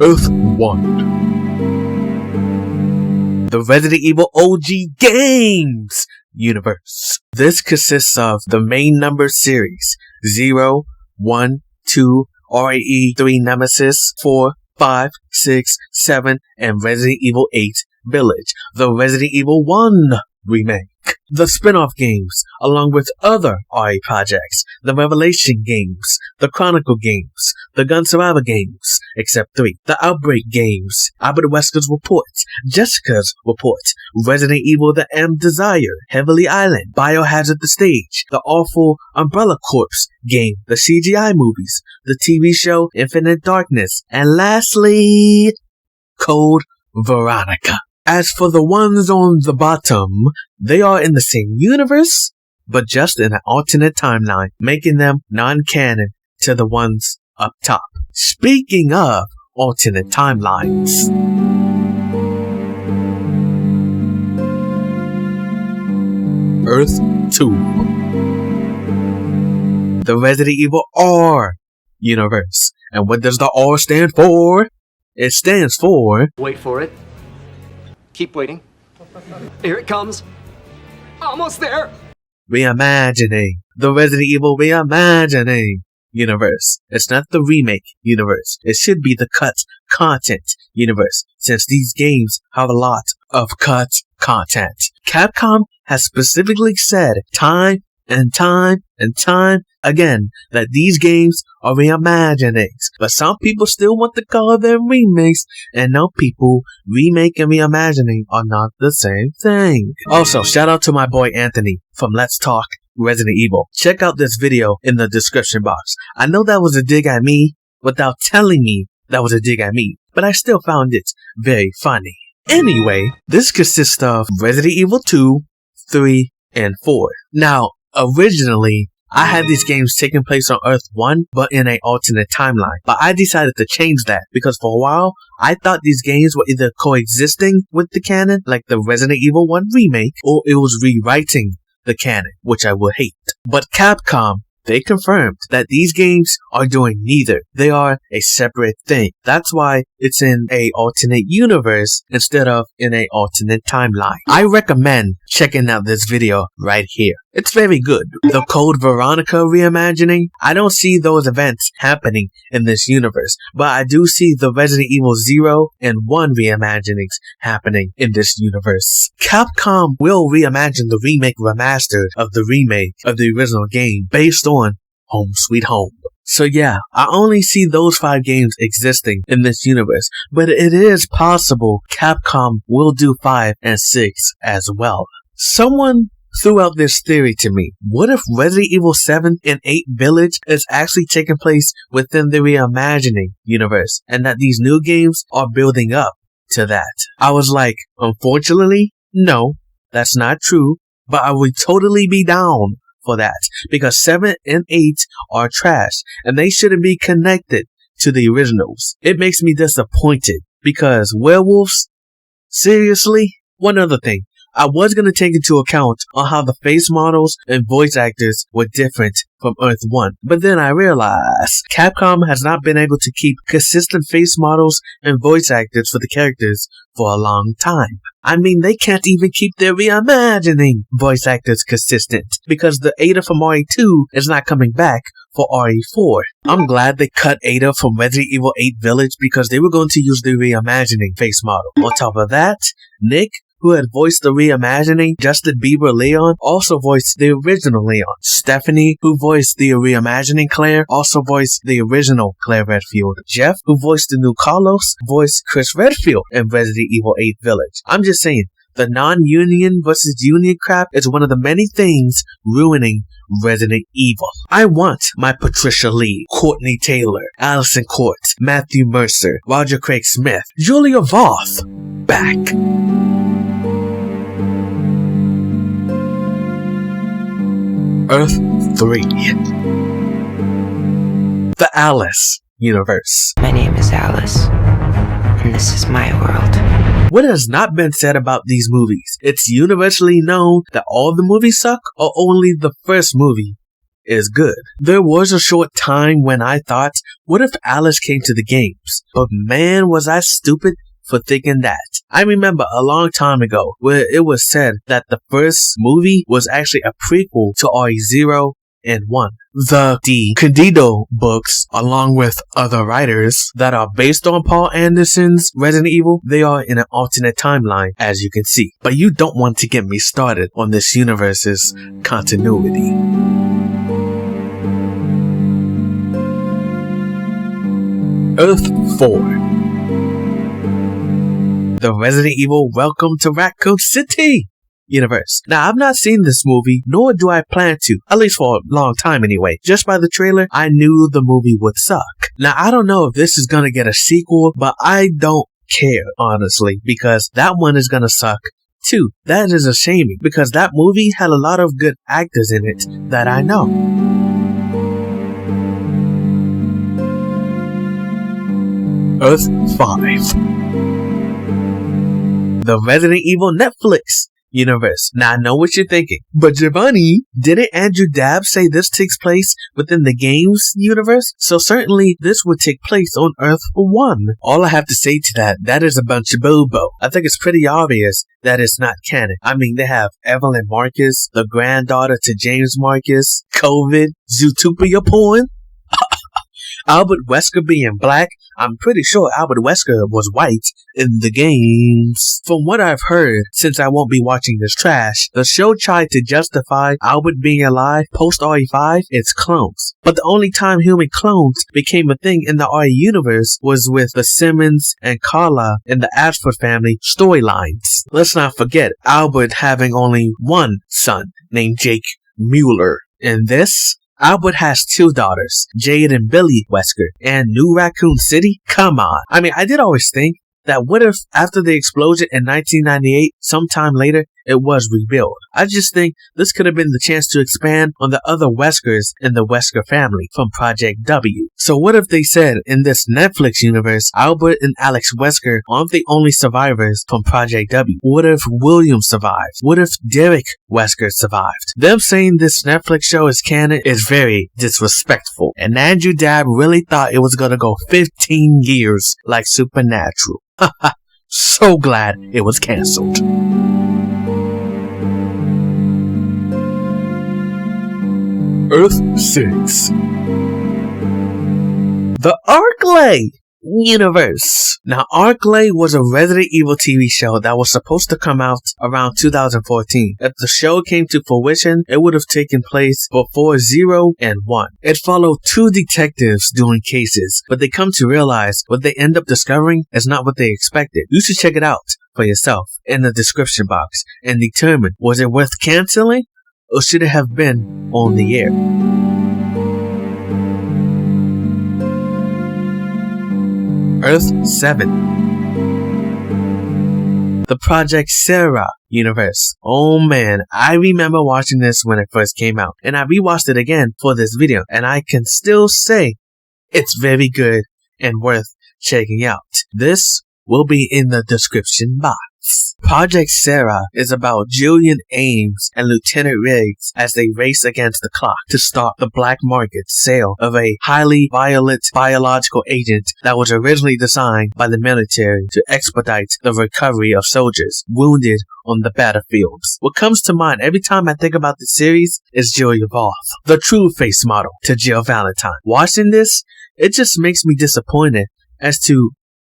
Earth 1. The Resident Evil OG Games universe. This consists of the main number series 0, 1, 2, RAE 3 Nemesis, 4, 5, 6, 7, and Resident Evil 8 Village, the Resident Evil 1 Remake. The spin-off games, along with other RE projects, the Revelation games, the Chronicle games, the Gun Survivor games, except 3, the Outbreak games, Albert Wesker's Report, Jessica's Report, Resident Evil The M Desire, Heavenly Island, Biohazard the Stage, the awful Umbrella Corps game, the CGI movies, the TV show Infinite Darkness, and lastly, Code Veronica. As for the ones on the bottom, they are in the same universe, but just in an alternate timeline, making them non-canon to the ones up top. Speaking of alternate timelines, Earth 2. The Resident Evil R universe. And what does the R stand for? It stands for... Wait for it. Keep waiting. Here it comes. Almost there. Reimagining. The Resident Evil Reimagining universe. It's not the remake universe. It should be the cut content universe, since these games have a lot of cut content. Capcom has specifically said time and time again that these games are reimaginings, but some people still want to call them remakes, and no, people, remake and reimagining are not the same thing. Also, shout out to my boy Anthony from Let's Talk Resident Evil. Check out this video in the description box. I know that was a dig at me without telling me that was a dig at me, but I still found it very funny. Anyway, this consists of Resident Evil 2, 3, and 4. Now, originally, I had these games taking place on Earth 1, but in an alternate timeline. But I decided to change that, because for a while, I thought these games were either coexisting with the canon, like the Resident Evil 1 remake, or it was rewriting the canon, which I would hate. But Capcom, they confirmed that these games are doing neither. They are a separate thing. That's why it's in a alternate universe instead of in a alternate timeline. I recommend checking out this video right here. It's very good. The Code Veronica reimagining, I don't see those events happening in this universe, but I do see the Resident Evil 0 and 1 reimaginings happening in this universe. Capcom will reimagine the remake remastered of the remake of the original game based on Home Sweet Home. So yeah, I only see those 5 games existing in this universe, but it is possible Capcom will do 5 and 6 as well. Someone threw out this theory to me. What if Resident Evil 7 and 8 Village is actually taking place within the reimagining universe, and that these new games are building up to that? I was like, unfortunately, no, that's not true, but I would totally be down for that, because 7 and 8 are trash, and they shouldn't be connected to the originals. It makes me disappointed, because werewolves? Seriously? One other thing. I was going to take into account on how the face models and voice actors were different from Earth 1, but then I realized Capcom has not been able to keep consistent face models and voice actors for the characters for a long time. I mean, they can't even keep their reimagining voice actors consistent, because the Ada from RE2 is not coming back for RE4. I'm glad they cut Ada from Resident Evil 8 Village, because they were going to use the reimagining face model. On top of that, Nick, who had voiced the reimagining Justin Bieber Leon, also voiced the original Leon. Stephanie, who voiced the reimagining Claire, also voiced the original Claire Redfield. Jeff, who voiced the new Carlos, voiced Chris Redfield in Resident Evil 8 Village. I'm just saying, the non-union versus union crap is one of the many things ruining Resident Evil. I want my Patricia Lee, Courtney Taylor, Allison Court, Matthew Mercer, Roger Craig Smith, Julia Voth back. Earth 3. The Alice universe. My name is Alice, and this is my world. What has not been said about these movies? It's universally known that all the movies suck, or only the first movie is good. There was a short time when I thought, what if Alice came to the games? But man, was I stupid for thinking that. I remember a long time ago where it was said that the first movie was actually a prequel to RE0 and 1. The Candido books, along with other writers that are based on Paul Anderson's Resident Evil, they are in an alternate timeline, as you can see. But you don't want to get me started on this universe's continuity. Earth 4. The Resident Evil Welcome to Raccoon City universe. Now, I've not seen this movie, nor do I plan to, at least for a long time anyway. Just by the trailer, I knew the movie would suck. Now, I don't know if this is gonna get a sequel, but I don't care, honestly, because that one is gonna suck too. That is a shame, because that movie had a lot of good actors in it that I know. Earth 5. The Resident Evil Netflix universe. Now I know what you're thinking, but Giovanni, didn't Andrew Dabb say this takes place within the games universe? So certainly this would take place on Earth 1. All I have to say to that is a bunch of bobo. I think it's pretty obvious that it's not canon. I mean, they have Evelyn Marcus, the granddaughter to James Marcus, COVID, Zootopia porn, Albert Wesker being black. I'm pretty sure Albert Wesker was white in the games. From what I've heard, since I won't be watching this trash, the show tried to justify Albert being alive post RE5, its clones. But the only time human clones became a thing in the RE universe was with the Simmons and Carla in the Ashford family storylines. Let's not forget Albert having only one son named Jake Mueller. In this, Albert has 2 daughters, Jade and Billy Wesker, and New Raccoon City? Come on. I mean, I did always think that what if after the explosion in 1998, sometime later, it was rebuilt. I just think this could have been the chance to expand on the other Weskers in the Wesker family from Project W. So what if they said in this Netflix universe, Albert and Alex Wesker aren't the only survivors from Project W? What if William survived? What if Derek Wesker survived? Them saying this Netflix show is canon is very disrespectful. And Andrew Dabb really thought it was gonna go 15 years like Supernatural. Haha, so glad it was cancelled. Earth 6. The Arklay universe. Now, Arklay was a Resident Evil TV show that was supposed to come out around 2014. If the show came to fruition, it would have taken place before 0 and 1. It followed 2 detectives doing cases, but they come to realize what they end up discovering is not what they expected. You should check it out for yourself in the description box and determine, was it worth canceling or should it have been on the air? Earth 7. The Project Sarah universe. Oh man, I remember watching this when it first came out, and I rewatched it again for this video, and I can still say it's very good and worth checking out. This will be in the description box. Project Sarah is about Julian Ames and Lieutenant Riggs as they race against the clock to stop the black market sale of a highly violent biological agent that was originally designed by the military to expedite the recovery of soldiers wounded on the battlefields. What comes to mind every time I think about this series is Julia Roth, the true face model to Jill Valentine. Watching this, it just makes me disappointed as to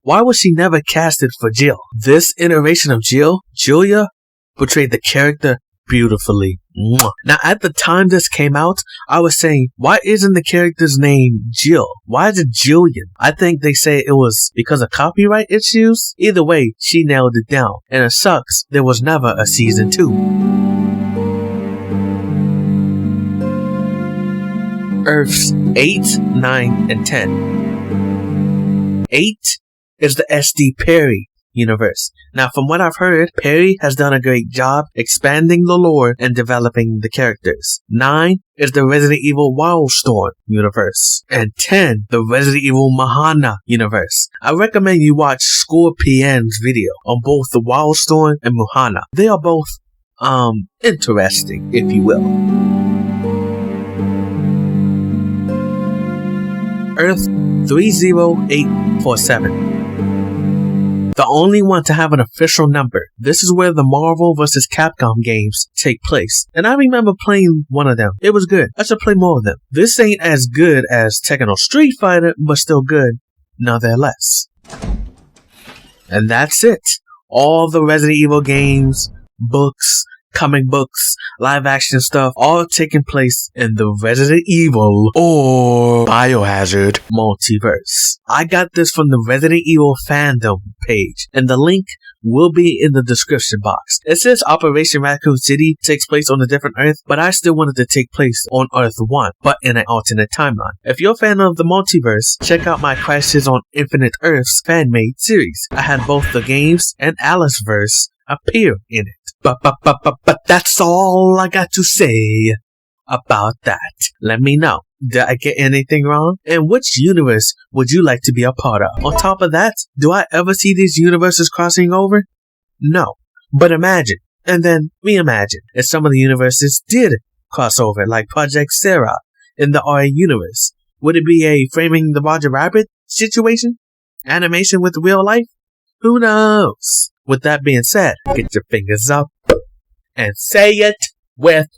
why was she never casted for Jill? This iteration of Jill, Julia, portrayed the character beautifully. Mwah. Now, at the time this came out, I was saying, why isn't the character's name Jill? Why is it Julian? I think they say it was because of copyright issues. Either way, she nailed it down. And it sucks there was never a season 2. Earths 8, 9, and 10. 8 is the SD Perry universe. Now, from what I've heard, Perry has done a great job expanding the lore and developing the characters. 9 is the Resident Evil Wildstorm universe. And 10, the Resident Evil Mahana universe. I recommend you watch Scorpion's video on both the Wildstorm and Mahana. They are both, interesting, if you will. Earth 30847. The only one to have an official number. This is where the Marvel vs. Capcom games take place. And I remember playing one of them. It was good. I should play more of them. This ain't as good as Tekken or Street Fighter, but still good, nonetheless. And that's it. All the Resident Evil games, books, comic books, live action stuff, all taking place in the Resident Evil or Biohazard multiverse. I got this from the Resident Evil fandom page, and the link will be in the description box. It says Operation Raccoon City takes place on a different Earth, but I still wanted to take place on Earth 1, but in an alternate timeline. If you're a fan of the multiverse, check out my Crisis on Infinite Earths fan-made series. I had both the games and Aliceverse appear in it. But that's all I got to say about that. Let me know. Did I get anything wrong? And which universe would you like to be a part of? On top of that, do I ever see these universes crossing over? No. But imagine, and then reimagine, if some of the universes did cross over, like Project Sarah in the RA universe. Would it be a Framing the Roger Rabbit situation? Animation with real life? Who knows? With that being said, get your fingers up and say it with